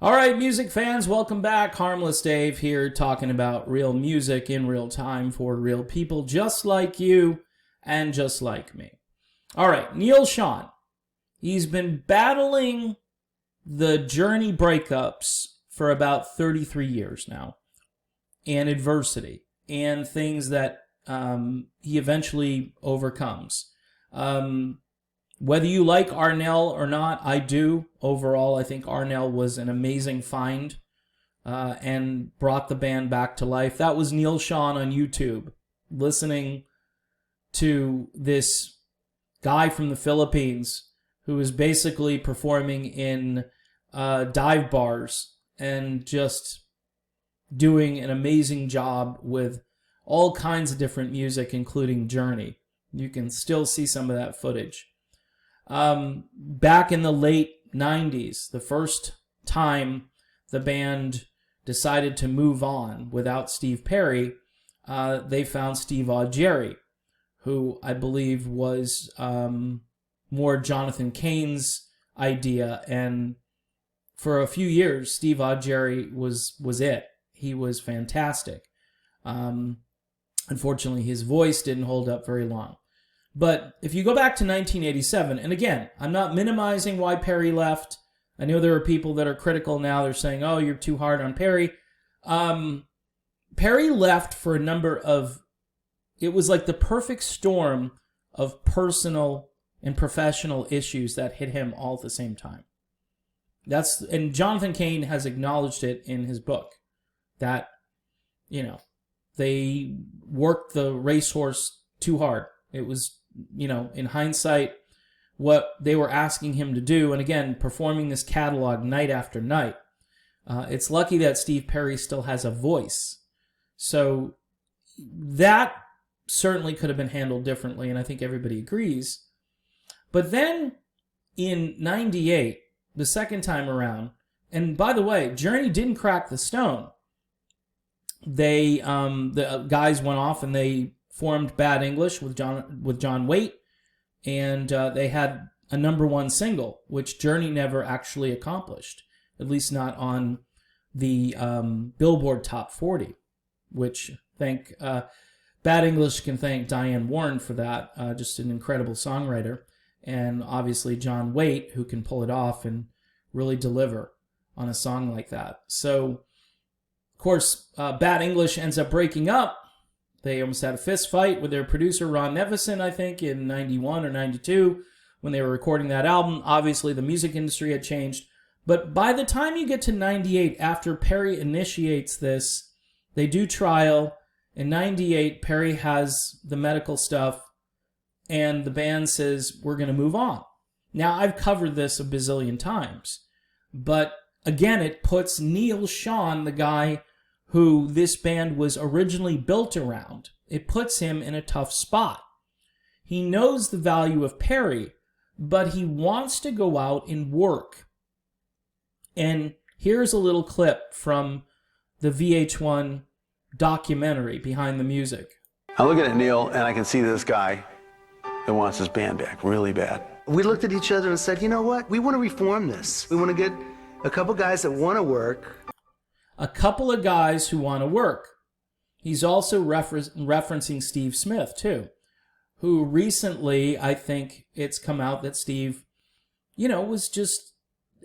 All right, music fans, welcome back. Harmless Dave here talking about real music in real time for real people just like you and just like me. All right, Neal Schon. He's been battling the Journey breakups for about 33 years now, and adversity, and things that he eventually overcomes. Whether you like Arnell or not, I do. Overall, I think Arnell was an amazing find and brought the band back to life. That was Neal Schon on YouTube, listening to this guy from the Philippines who was basically performing in dive bars and just doing an amazing job with all kinds of different music, including Journey. You can still see some of that footage. Back in the late 90s, the first time the band decided to move on without Steve Perry, they found Steve Augeri, who I believe was more Jonathan Cain's idea. And for a few years, Steve Augeri was it. He was fantastic. Unfortunately, his voice didn't hold up very long. But if you go back to 1987, and again, I'm not minimizing why Perry left. I know there are people that are critical now. They're saying, oh, you're too hard on Perry. Perry left for a number of... It was like the perfect storm of personal and professional issues that hit him all at the same time. And Jonathan Cain has acknowledged it in his book, that, they worked the racehorse too hard. It was, in hindsight, what they were asking him to do. And again, performing this catalog night after night. It's lucky that Steve Perry still has a voice. So that certainly could have been handled differently, and I think everybody agrees. But then in 98, the second time around, and by the way, Journey didn't crack the stone. The guys went off and they formed Bad English with John Waite, and they had a #1 single, which Journey never actually accomplished, at least not on the Billboard Top 40, which Bad English can thank Diane Warren for that, just an incredible songwriter, and obviously John Waite, who can pull it off and really deliver on a song like that. So, of course, Bad English ends up breaking up. They almost had a fist fight with their producer, Ron Nevison, I think, in 91 or 92, when they were recording that album. Obviously, the music industry had changed. But by the time you get to 98, after Perry initiates this, they do trial. In 98, Perry has the medical stuff, and the band says, we're going to move on. Now, I've covered this a bazillion times. But, again, it puts Neal Schon, the guy who this band was originally built around, it puts him in a tough spot. He knows the value of Perry, but he wants to go out and work. And here's a little clip from the VH1 documentary, Behind the Music. I'm looking at Neal, and I can see this guy that wants his band back really bad. We looked at each other and said, you know what? We want to reform this. We want to get a couple guys that want to work. A couple of guys who want to work. He's also referencing Steve Smith, too, who recently, I think it's come out that Steve, was just,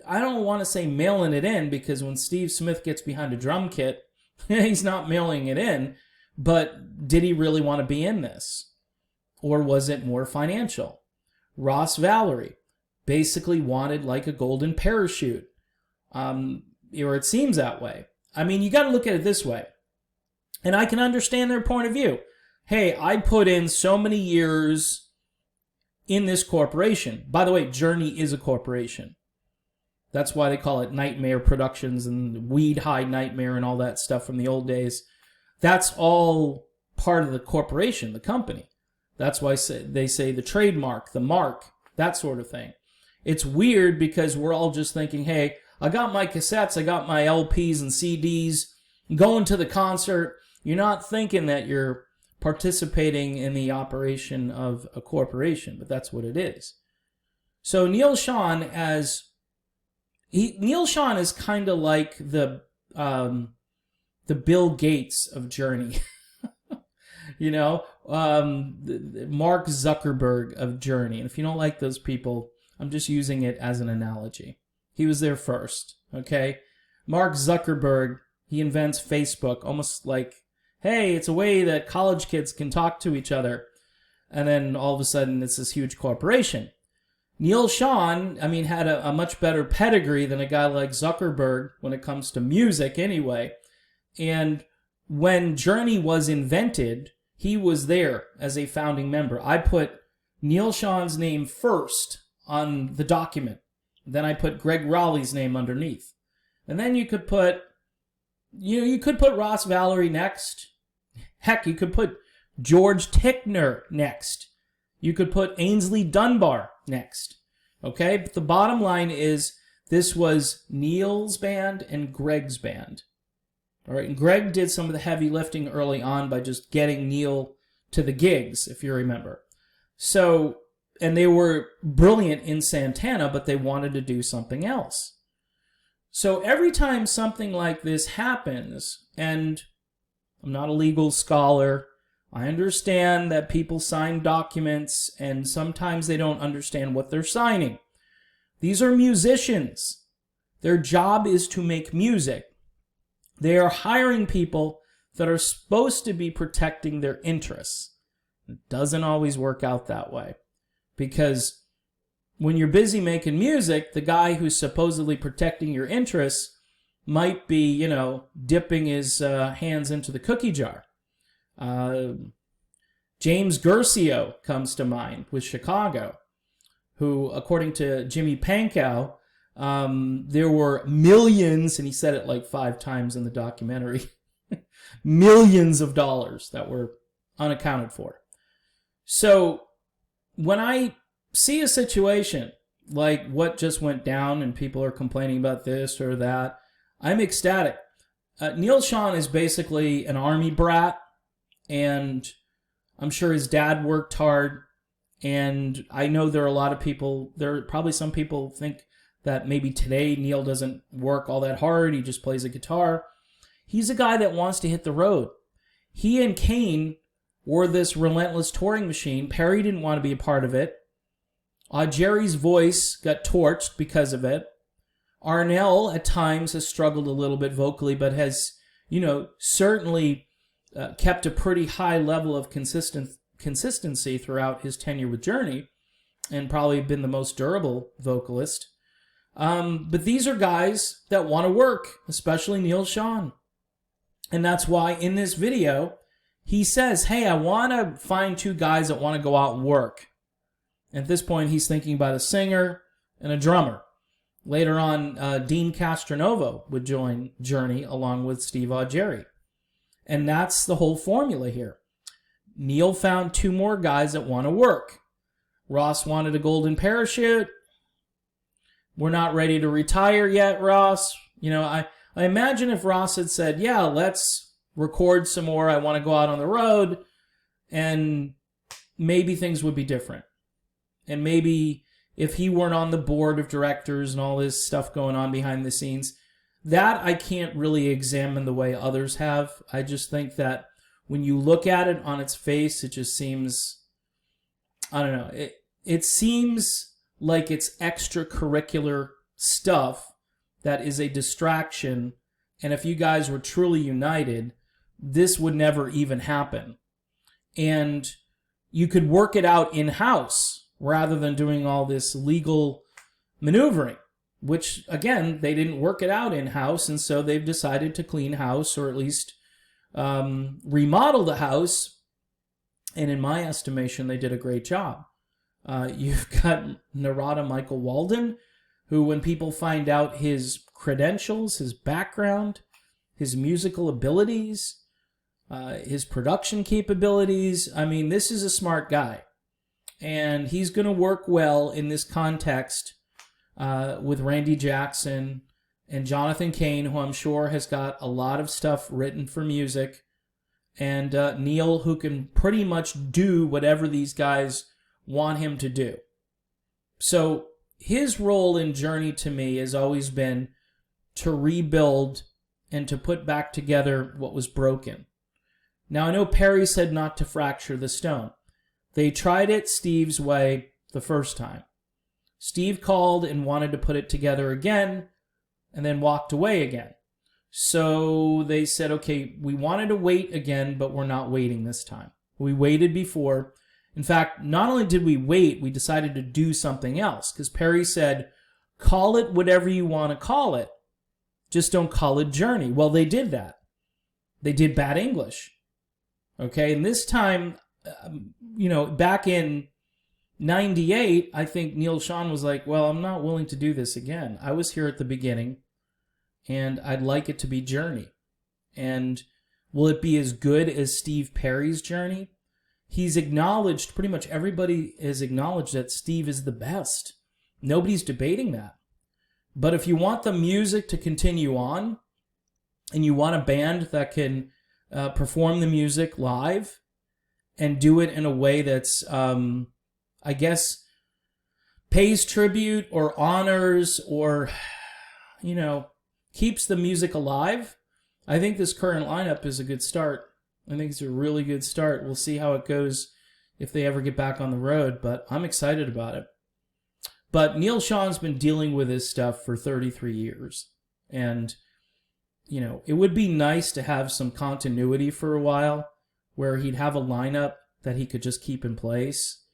I don't want to say mailing it in, because when Steve Smith gets behind a drum kit, he's not mailing it in, but did he really want to be in this? Or was it more financial? Ross Valerie basically wanted like a golden parachute, or it seems that way. I mean, you got to look at it this way. And I can understand their point of view. Hey, I put in so many years in this corporation. By the way, Journey is a corporation. That's why they call it Nightmare Productions and Weed High Nightmare and all that stuff from the old days. That's all part of the corporation, the company. That's why they say the trademark, the mark, that sort of thing. It's weird because we're all just thinking, hey, I got my cassettes, I got my LPs and CDs, going to the concert. You're not thinking that you're participating in the operation of a corporation, but that's what it is. So Neal Schon, as Neal Schon is kind of like the Bill Gates of Journey. You know, the Mark Zuckerberg of Journey. And if you don't like those people, I'm just using it as an analogy. He was there first, okay? Mark Zuckerberg, he invents Facebook, almost like, hey, it's a way that college kids can talk to each other. And then all of a sudden, it's this huge corporation. Neal Schon, I mean, had a much better pedigree than a guy like Zuckerberg when it comes to music anyway. And when Journey was invented, he was there as a founding member. I put Neal Schon's name first on the document. Then I put Greg Raleigh's name underneath. And then you could put, you could put Ross Valerie next. Heck, you could put George Tickner next. You could put Ainsley Dunbar next. Okay? But the bottom line is this was Neal's band and Greg's band. All right, and Greg did some of the heavy lifting early on by just getting Neal to the gigs, if you remember. So, and they were brilliant in Santana, but they wanted to do something else. So every time something like this happens, and I'm not a legal scholar, I understand that people sign documents, and sometimes they don't understand what they're signing. These are musicians. Their job is to make music. They are hiring people that are supposed to be protecting their interests. It doesn't always work out that way. Because when you're busy making music, the guy who's supposedly protecting your interests might be, dipping his hands into the cookie jar. James Guercio comes to mind with Chicago, who, according to Jimmy Pankow, there were millions, and he said it like 5 times in the documentary, millions of dollars that were unaccounted for. So when I see a situation like what just went down and people are complaining about this or that, I'm ecstatic. Neal Schon is basically an army brat, and I'm sure his dad worked hard, and I know there are a lot of people, there are probably some people think that maybe today Neal doesn't work all that hard, he just plays a guitar. He's a guy that wants to hit the road. He and Cain were this relentless touring machine. Perry didn't want to be a part of it. Jerry's voice got torched because of it. Arnell at times has struggled a little bit vocally, but has, certainly kept a pretty high level of consistency throughout his tenure with Journey, and probably been the most durable vocalist. But these are guys that want to work, especially Neal Schon. And that's why in this video, he says, hey, I want to find 2 guys that want to go out and work. At this point, he's thinking about a singer and a drummer. Later on, Dean Castronovo would join Journey along with Steve Augeri. And that's the whole formula here. Neal found 2 more guys that want to work. Ross wanted a golden parachute. We're not ready to retire yet, Ross. I imagine if Ross had said, yeah, let's record some more, I want to go out on the road, and maybe things would be different. And maybe if he weren't on the board of directors and all this stuff going on behind the scenes, that I can't really examine the way others have. I just think that when you look at it on its face, it just seems, I don't know, it seems like it's extracurricular stuff that is a distraction, and if you guys were truly united, this would never even happen. And you could work it out in-house rather than doing all this legal maneuvering, which, again, they didn't work it out in-house, and so they've decided to clean house, or at least remodel the house, and in my estimation, they did a great job. You've got Narada Michael Walden, who, when people find out his credentials, his background, his musical abilities, his production capabilities, I mean, this is a smart guy. And he's going to work well in this context with Randy Jackson and Jonathan Cain, who I'm sure has got a lot of stuff written for music, and Neal, who can pretty much do whatever these guys want him to do. So his role in Journey to me has always been to rebuild and to put back together what was broken. Now, I know Perry said not to fracture the stone. They tried it Steve's way the first time. Steve called and wanted to put it together again and then walked away again. So they said, okay, we wanted to wait again, but we're not waiting this time. We waited before. In fact, not only did we wait, we decided to do something else, because Perry said, call it whatever you want to call it. Just don't call it Journey. Well, they did that. They did Bad English. Okay, and this time, back in 98, I think Neal Schon was like, well, I'm not willing to do this again. I was here at the beginning, and I'd like it to be Journey. And will it be as good as Steve Perry's Journey? He's acknowledged, pretty much everybody has acknowledged that Steve is the best. Nobody's debating that. But if you want the music to continue on, and you want a band that can perform the music live and do it in a way that's, I guess, pays tribute or honors or, keeps the music alive, I think this current lineup is a good start. I think it's a really good start. We'll see how it goes if they ever get back on the road, but I'm excited about it. But Neal Schon's been dealing with this stuff for 33 years. And, it would be nice to have some continuity for a while where he'd have a lineup that he could just keep in place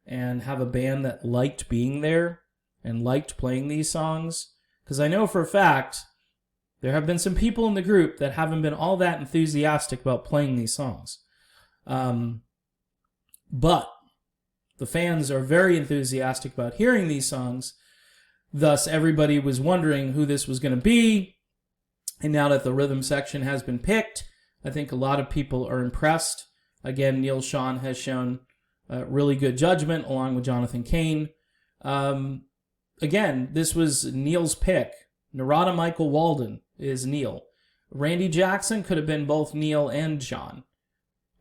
and have a band that liked being there and liked playing these songs. Because I know for a fact there have been some people in the group that haven't been all that enthusiastic about playing these songs. But the fans are very enthusiastic about hearing these songs. Thus, everybody was wondering who this was going to be. And now that the rhythm section has been picked, I think a lot of people are impressed. Again, Neal Schon has shown really good judgment along with Schon and Cain. Again, this was Neal's pick. Narada Michael Walden is Neal. Randy Jackson could have been both Neal and Schon.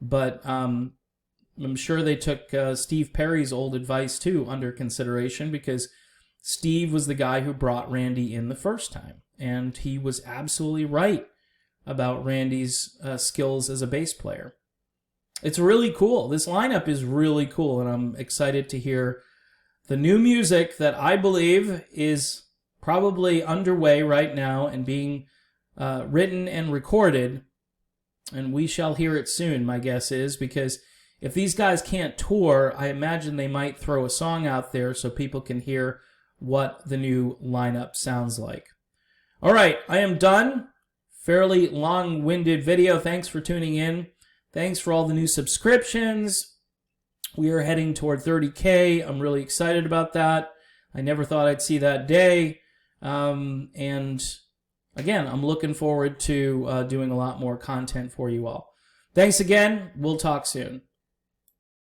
But I'm sure they took Steve Perry's old advice too under consideration, because Steve was the guy who brought Randy in the first time. And he was absolutely right about Randy's skills as a bass player. It's really cool. This lineup is really cool, and I'm excited to hear the new music that I believe is probably underway right now and being written and recorded, and we shall hear it soon, my guess is, because if these guys can't tour, I imagine they might throw a song out there so people can hear what the new lineup sounds like. All right, I am done. Fairly long-winded video. Thanks for tuning in. Thanks for all the new subscriptions. We are heading toward 30K. I'm really excited about that. I never thought I'd see that day. And again, I'm looking forward to doing a lot more content for you all. Thanks again. We'll talk soon.